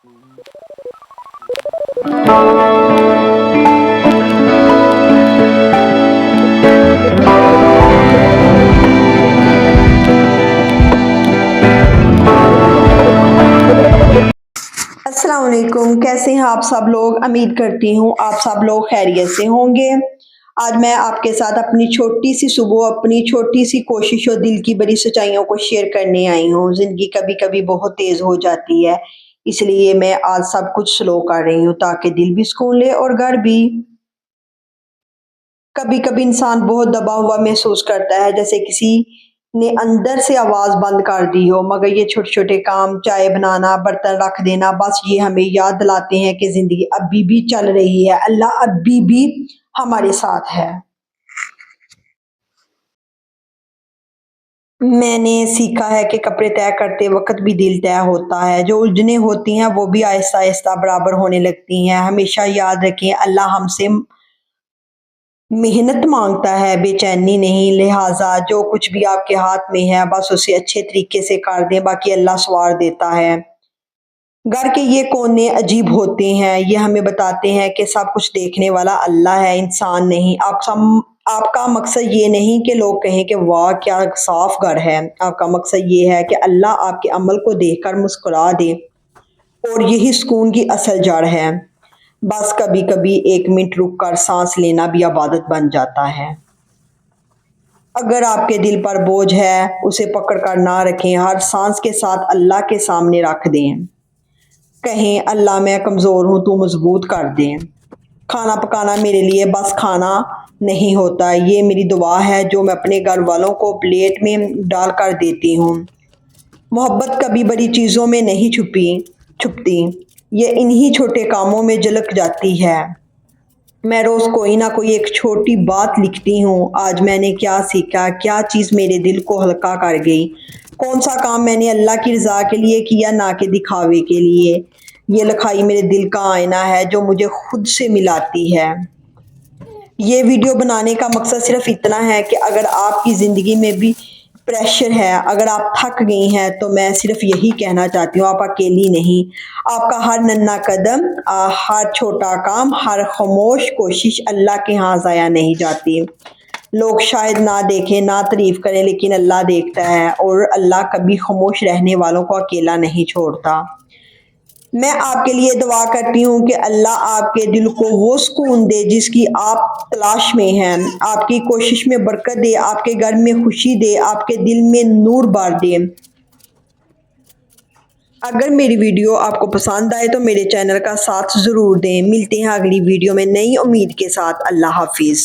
السلام علیکم، کیسے ہیں آپ سب لوگ؟ امید کرتی ہوں آپ سب لوگ خیریت سے ہوں گے۔ آج میں آپ کے ساتھ اپنی چھوٹی سی صبح، اپنی چھوٹی سی کوشش اور دل کی بڑی سچائیوں کو شیئر کرنے آئی ہوں۔ زندگی کبھی کبھی بہت تیز ہو جاتی ہے، اس لیے میں آج سب کچھ سلو کر رہی ہوں تاکہ دل بھی سکون لے اور گھر بھی۔ کبھی کبھی انسان بہت دبا ہوا محسوس کرتا ہے، جیسے کسی نے اندر سے آواز بند کر دی ہو، مگر یہ چھوٹے چھوٹے کام، چائے بنانا، برتن رکھ دینا، بس یہ ہمیں یاد دلاتے ہیں کہ زندگی ابھی بھی چل رہی ہے، اللہ ابھی بھی ہمارے ساتھ ہے۔ میں نے سیکھا ہے کہ کپڑے طے کرتے وقت بھی دل طے ہوتا ہے، جو الجھنیں ہوتی ہیں وہ بھی آہستہ آہستہ برابر ہونے لگتی ہیں۔ ہمیشہ یاد رکھیں، اللہ ہم سے محنت مانگتا ہے، بے چینی نہیں، لہٰذا جو کچھ بھی آپ کے ہاتھ میں ہے بس اسے اچھے طریقے سے کر دیں، باقی اللہ سنوار دیتا ہے۔ گھر کے یہ کونے عجیب ہوتے ہیں، یہ ہمیں بتاتے ہیں کہ سب کچھ دیکھنے والا اللہ ہے، انسان نہیں۔ آپ کا مقصد یہ نہیں کہ لوگ کہیں کہ واہ کیا صاف گھر ہے، آپ کا مقصد یہ ہے کہ اللہ آپ کے عمل کو دیکھ کر مسکرا دے، اور یہی سکون کی اصل جڑ ہے۔ بس کبھی کبھی ایک منٹ رک کر سانس لینا بھی عبادت بن جاتا ہے۔ اگر آپ کے دل پر بوجھ ہے اسے پکڑ کر نہ رکھیں، ہر سانس کے ساتھ اللہ کے سامنے رکھ دیں، کہیں اللہ میں کمزور ہوں تو مضبوط کر دیں۔ کھانا پکانا میرے لیے بس کھانا نہیں ہوتا، یہ میری دعا ہے جو میں اپنے گھر والوں کو پلیٹ میں ڈال کر دیتی ہوں۔ محبت کبھی بڑی چیزوں میں نہیں چھپتی، یہ انہی چھوٹے کاموں میں جھلک جاتی ہے۔ میں روز کوئی نہ کوئی ایک چھوٹی بات لکھتی ہوں، آج میں نے کیا سیکھا، کیا چیز میرے دل کو ہلکا کر گئی، کون سا کام میں نے اللہ کی رضا کے لیے کیا نہ کہ دکھاوے کے لیے۔ یہ لکھائی میرے دل کا آئینہ ہے جو مجھے خود سے ملاتی ہے۔ یہ ویڈیو بنانے کا مقصد صرف اتنا ہے کہ اگر آپ کی زندگی میں بھی پریشر ہے، اگر آپ تھک گئی ہیں، تو میں صرف یہی کہنا چاہتی ہوں، آپ اکیلی نہیں۔ آپ کا ہر ننھا قدم، ہر چھوٹا کام، ہر خاموش کوشش اللہ کے ہاں ضائع نہیں جاتی۔ لوگ شاید نہ دیکھیں، نہ تعریف کریں، لیکن اللہ دیکھتا ہے، اور اللہ کبھی خاموش رہنے والوں کو اکیلا نہیں چھوڑتا۔ میں آپ کے لیے دعا کرتی ہوں کہ اللہ آپ کے دل کو وہ سکون دے جس کی آپ تلاش میں ہیں، آپ کی کوشش میں برکت دے، آپ کے گھر میں خوشی دے، آپ کے دل میں نور بھر دے۔ اگر میری ویڈیو آپ کو پسند آئے تو میرے چینل کا ساتھ ضرور دیں۔ ملتے ہیں اگلی ویڈیو میں نئی امید کے ساتھ۔ اللہ حافظ۔